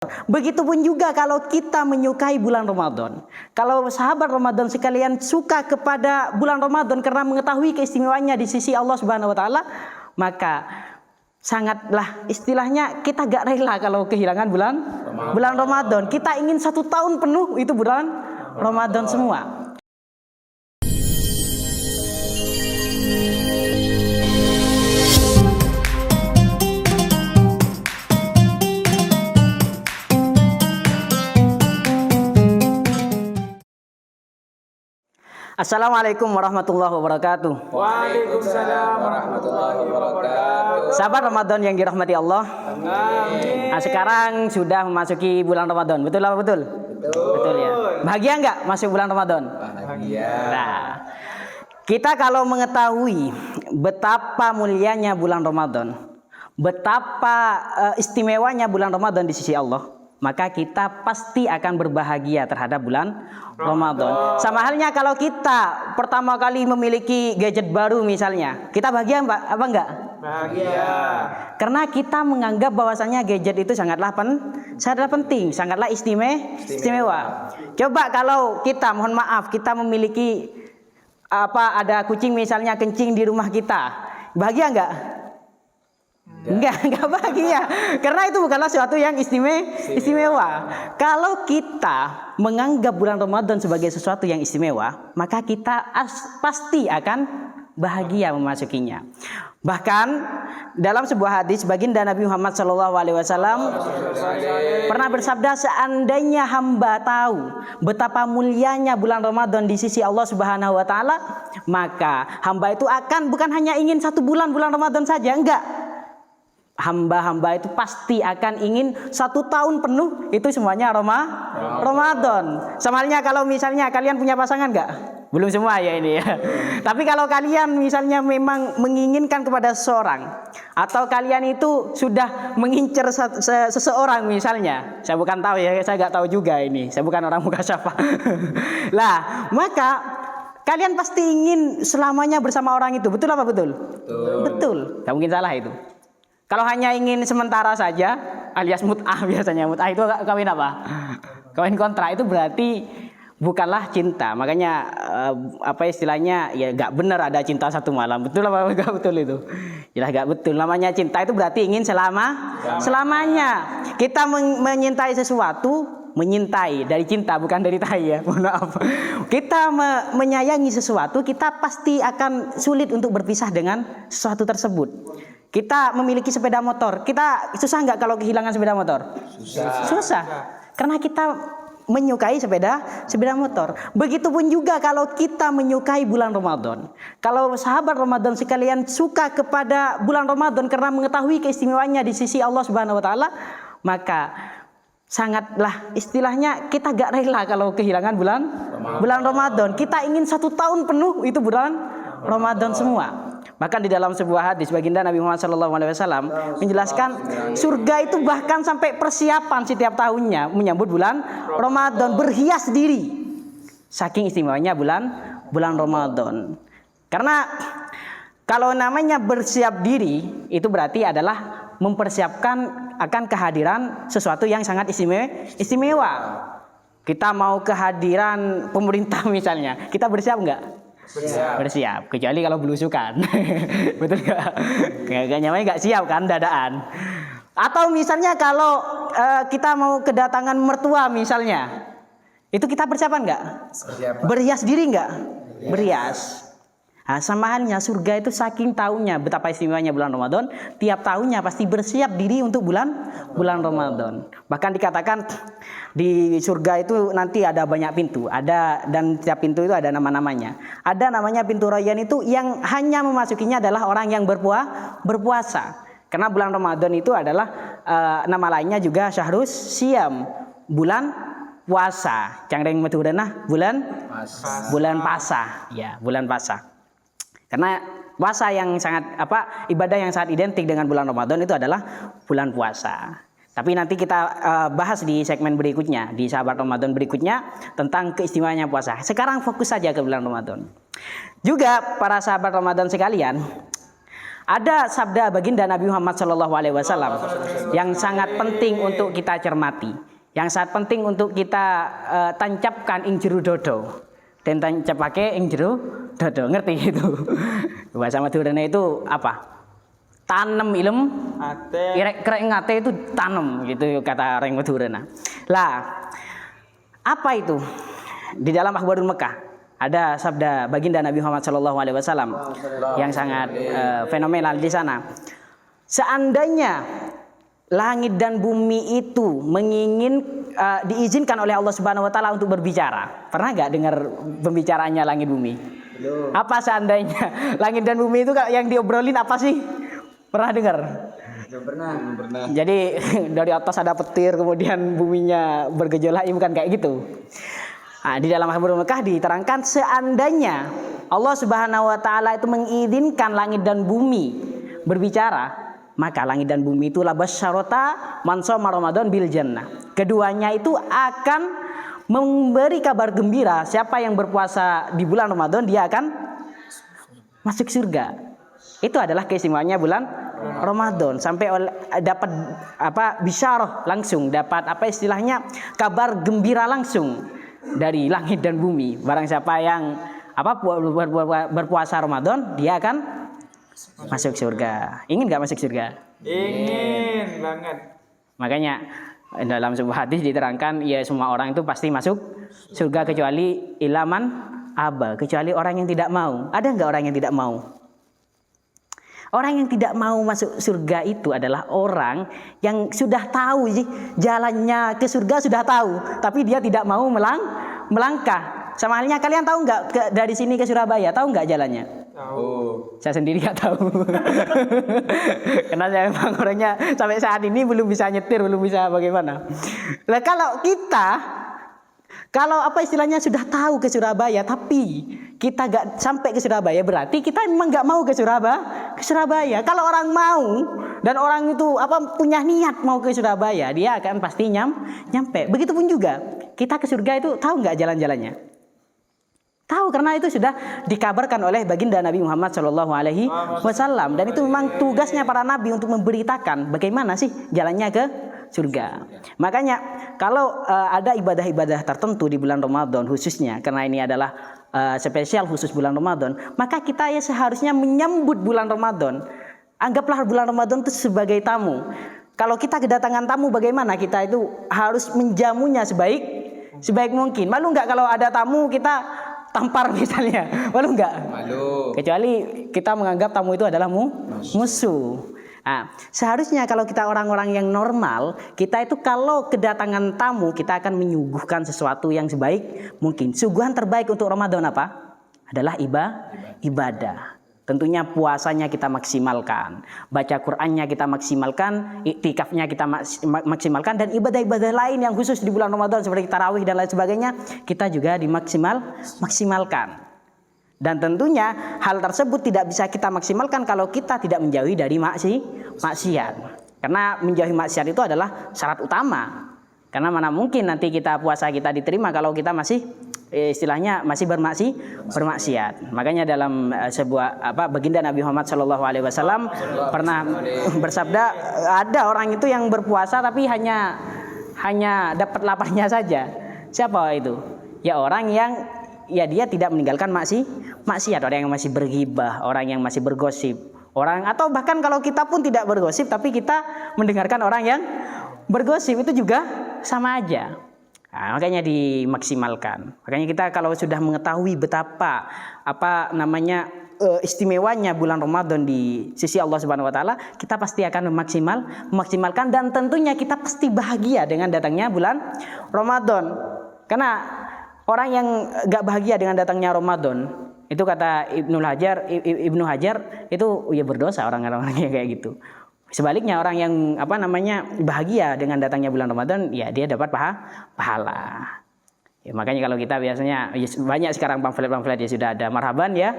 Begitupun juga kalau kita menyukai bulan Ramadan. Kalau sahabat Ramadan sekalian suka kepada bulan Ramadan karena mengetahui keistimewaannya di sisi Allah Subhanahu wa taala, maka sangatlah istilahnya kita gak rela kalau kehilangan bulan Ramadan. Kita ingin 1 tahun penuh itu bulan Ramadan semua. Assalamualaikum warahmatullahi wabarakatuh. Waalaikumsalam warahmatullahi wabarakatuh. Sahabat Ramadan yang dirahmati Allah. Amin. Nah, sekarang sudah memasuki bulan Ramadan. Betul apa betul? Betul ya. Bahagia nggak masuk bulan Ramadan? Bahagia. Nah, kita kalau mengetahui betapa mulianya bulan Ramadan, betapa istimewanya bulan Ramadan di sisi Allah, maka kita pasti akan berbahagia terhadap bulan Ramadan. Sama halnya kalau kita pertama kali memiliki gadget baru misalnya, kita bahagia apa enggak? Bahagia. Karena kita menganggap bahwasanya gadget itu sangatlah penting, sangatlah istimewa. Coba kalau kita, mohon maaf, kita memiliki ada kucing misalnya kencing di rumah kita, bahagia enggak? Enggak bahagia. Karena itu bukanlah sesuatu yang istimewa. Kalau kita menganggap bulan Ramadan sebagai sesuatu yang istimewa, maka kita pasti akan bahagia memasukinya. Bahkan dalam sebuah hadis baginda Nabi Muhammad SAW pernah bersabda, seandainya hamba tahu betapa mulianya bulan Ramadan di sisi Allah Subhanahu wa taala, maka hamba itu akan bukan hanya ingin 1 bulan Ramadan saja, enggak. Hamba-hamba itu pasti akan ingin 1 tahun penuh itu semuanya Ramadan. Sama halnya kalau misalnya kalian punya pasangan enggak? Belum semua ya ini ya. Tapi kalau kalian misalnya memang menginginkan kepada seseorang, atau kalian itu sudah mengincar seseorang misalnya, saya bukan tahu ya, saya nggak tahu juga ini, saya bukan orang mukasyafah. Lah, maka kalian pasti ingin selamanya bersama orang itu, betul apa betul? Betul. Gak mungkin salah itu. Kalau hanya ingin sementara saja, alias mut'ah biasanya. Mut'ah itu kawin apa? Kawin kontrak, itu berarti bukanlah cinta. Makanya istilahnya ya gak benar ada cinta 1 malam. Betul apa gak betul itu? Jelas gak betul. Namanya cinta itu berarti ingin selamanya. Kita menyintai sesuatu, menyintai dari cinta bukan dari tai ya. Mohon maaf. Kita menyayangi sesuatu, kita pasti akan sulit untuk berpisah dengan sesuatu tersebut. Kita memiliki sepeda motor, kita susah nggak kalau kehilangan sepeda motor? Susah. Karena kita menyukai sepeda motor. Begitupun juga kalau kita menyukai bulan Ramadan. Kalau sahabat Ramadan sekalian suka kepada bulan Ramadan karena mengetahui keistimewaannya di sisi Allah Subhanahu wa taala, maka sangatlah istilahnya kita gak rela kalau kehilangan bulan Ramadan. Kita ingin 1 tahun penuh itu bulan Ramadan semua. Bahkan di dalam sebuah hadis baginda Nabi Muhammad SAW menjelaskan surga itu bahkan sampai persiapan setiap tahunnya menyambut bulan Ramadan, berhias diri. Saking istimewanya bulan Ramadan. Karena kalau namanya bersiap diri itu berarti adalah mempersiapkan akan kehadiran sesuatu yang sangat istimewa. Kita mau kehadiran pemerintah misalnya, kita bersiap enggak? Bersiap, kecuali kalau belusukan. Betul nggak? Kayaknya nggak siap kan, dadaan. Atau misalnya kalau kita mau kedatangan mertua misalnya, itu kita persiapan nggak? Berhias diri nggak? Berhias. Nah, sama halnya surga itu saking tahunnya betapa istimewanya bulan Ramadan, tiap tahunnya pasti bersiap diri untuk bulan Ramadan. Bahkan dikatakan di surga itu nanti ada banyak pintu, dan tiap pintu itu ada nama-namanya. Ada namanya pintu Rayyan, itu yang hanya memasukinya adalah orang yang berpuasa. Karena bulan Ramadan itu adalah nama lainnya juga Syahrus Siyam, bulan puasa. Cangreng meturena bulan puasa. Ya, bulan puasa. Karena puasa yang sangat ibadah yang sangat identik dengan bulan Ramadan itu adalah bulan puasa. Tapi nanti kita bahas di segmen berikutnya, di sahabat Ramadan berikutnya tentang keistimewaannya puasa. Sekarang fokus saja ke bulan Ramadan. Juga para sahabat Ramadan sekalian, Ada sabda baginda Nabi Muhammad SAW yang sangat penting untuk kita cermati, yang sangat penting untuk kita tancapkan ing jero dodo. Dan tancapake ing jero dodo, ngerti itu? Bahasa Maduranya itu apa? Tanam ilm, krek ngate itu tanam gitu kata orang Madurana. Lah, apa itu? Di dalam Akhbarul Mekah ada sabda baginda Nabi Muhammad SAW yang sangat fenomenal di sana. Seandainya langit dan bumi itu diizinkan oleh Allah Subhanahu Wa Taala untuk berbicara, pernah nggak dengar pembicaraannya langit bumi? Belum. Apa seandainya langit dan bumi itu yang diobrolin apa sih? Pernah dengar? Belum pernah. Jadi dari atas ada petir, kemudian buminya bergejolak, bukan kayak gitu. Nah, di dalam Akhbarul Mekah diterangkan seandainya Allah Subhanahu Wa Taala itu mengizinkan langit dan bumi berbicara, maka langit dan bumi itu labasyarota man shoma Ramadan bil jannah. Keduanya itu akan memberi kabar gembira, siapa yang berpuasa di bulan Ramadan dia akan masuk surga. Itu adalah keistimewaannya bulan Ramadan, sampai dapat bisyarah langsung, dapat istilahnya kabar gembira langsung dari langit dan bumi. Barang siapa yang berpuasa Ramadan, dia akan masuk surga. Ingin nggak masuk surga? Ingin banget. Makanya dalam sebuah hadis diterangkan, ya semua orang itu pasti masuk surga kecuali ilaman aba, kecuali orang yang tidak mau. Ada nggak orang yang tidak mau? Orang yang tidak mau masuk surga itu adalah orang yang sudah tahu jalannya ke surga, sudah tahu, tapi dia tidak mau melangkah. Sama halnya kalian tahu nggak dari sini ke Surabaya, tahu nggak jalannya? Tahu. Saya sendiri nggak tahu. Karena saya memang orangnya sampai saat ini belum bisa nyetir, belum bisa bagaimana. Nah, kalau istilahnya sudah tahu ke Surabaya, tapi kita gak sampai ke Surabaya, berarti kita memang gak mau ke Surabaya. Kalau orang mau dan orang itu punya niat mau ke Surabaya, dia akan pasti nyampe. Begitupun juga kita ke surga itu tahu nggak jalan-jalannya? Tahu, karena itu sudah dikabarkan oleh baginda Nabi Muhammad SAW, dan itu memang tugasnya para nabi untuk memberitakan bagaimana sih jalannya ke surga. Makanya kalau ada ibadah-ibadah tertentu di bulan Ramadan khususnya, karena ini adalah spesial khusus bulan Ramadan, maka kita ya seharusnya menyambut bulan Ramadan. Anggaplah bulan Ramadan itu sebagai tamu. Kalau kita kedatangan tamu, bagaimana kita itu harus menjamunya sebaik mungkin. Malu nggak kalau ada tamu kita tampar misalnya? Malu nggak? Malu. Kecuali kita menganggap tamu itu adalah musuh. Nah, seharusnya kalau kita orang-orang yang normal, kita itu kalau kedatangan tamu, kita akan menyuguhkan sesuatu yang sebaik mungkin. Suguhan terbaik untuk Ramadan apa? Adalah ibadah. Tentunya puasanya kita maksimalkan, baca Qur'annya kita maksimalkan, iktikafnya kita maksimalkan, dan ibadah-ibadah lain yang khusus di bulan Ramadan seperti tarawih dan lain sebagainya, kita juga maksimalkan. Dan tentunya hal tersebut tidak bisa kita maksimalkan kalau kita tidak menjauhi dari maksiat. Karena menjauhi maksiat itu adalah syarat utama. Karena mana mungkin nanti puasa kita diterima kalau kita masih istilahnya masih bermaksiat. Makanya dalam sebuah baginda Nabi Muhammad SAW pernah bersabda, ada orang itu yang berpuasa tapi hanya dapat laparnya saja. Siapa itu? Ya orang yang dia tidak meninggalkan maksiat, orang yang masih berghibah, orang yang masih bergosip, atau bahkan kalau kita pun tidak bergosip tapi kita mendengarkan orang yang bergosip, itu juga sama aja. Nah, makanya dimaksimalkan. Makanya kita kalau sudah mengetahui betapa istimewanya bulan Ramadan di sisi Allah Subhanahu wa taala, kita pasti akan memaksimalkan, dan tentunya kita pasti bahagia dengan datangnya bulan Ramadan. Karena orang yang gak bahagia dengan datangnya Ramadan, itu kata Ibnu Hajar itu ya berdosa orang-orang yang kayak gitu. Sebaliknya orang yang bahagia dengan datangnya bulan Ramadan, ya dia dapat pahala. Ya, makanya kalau kita biasanya banyak sekarang pamflet-pamflet ya sudah ada marhaban ya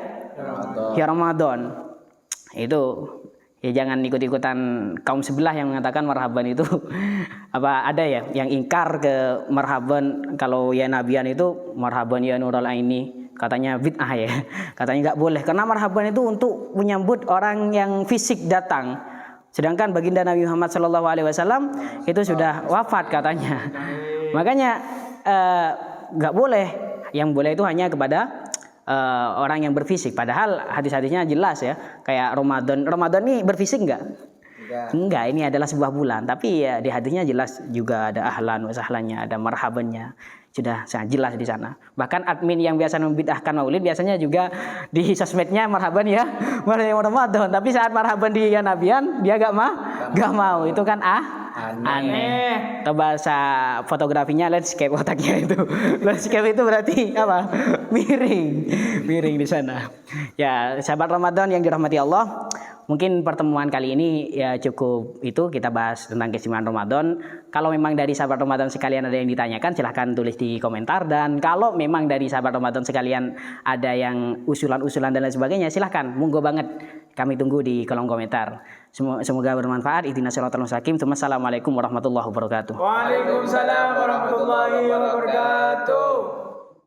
Ramadan. Itu ya jangan ikut-ikutan kaum sebelah yang mengatakan marhaban itu ada ya yang ingkar ke marhaban. Kalau ya nabian itu marhaban ya nurul aini, katanya bid'ah ya. Katanya nggak boleh karena marhaban itu untuk menyambut orang yang fisik datang. Sedangkan baginda Nabi Muhammad SAW itu sudah wafat katanya. Makanya nggak boleh. Yang boleh itu hanya kepada orang yang berfisik. Padahal hadis-hadisnya jelas ya. Kayak Ramadan. Ramadan ini berfisik nggak? Enggak, ini adalah sebuah bulan. Tapi ya di hadisnya jelas juga ada ahlan wa sahlannya, ada marhabannya. Sudah sangat jelas di sana. Bahkan admin yang biasa membid'ahkan maulid biasanya juga di sosmednya marhaban ya, Ramadan. Tapi saat marhaban di Nabian dia gak mau. Itu kan aneh. Atau bahasa fotografinya landscape otaknya itu. Landscape itu berarti apa? Miring di sana. Ya, sahabat Ramadan yang dirahmati Allah. Mungkin pertemuan kali ini ya cukup itu kita bahas tentang keistimewaan Ramadan. Kalau memang dari sahabat Ramadan sekalian ada yang ditanyakan silahkan tulis di komentar. Dan kalau memang dari sahabat Ramadan sekalian ada yang usulan-usulan dan lain sebagainya silahkan. Monggo banget kami tunggu di kolom komentar. Semoga bermanfaat. Ihdinas siratal mustaqim. Assalamualaikum warahmatullahi wabarakatuh. Waalaikumsalam warahmatullahi wabarakatuh.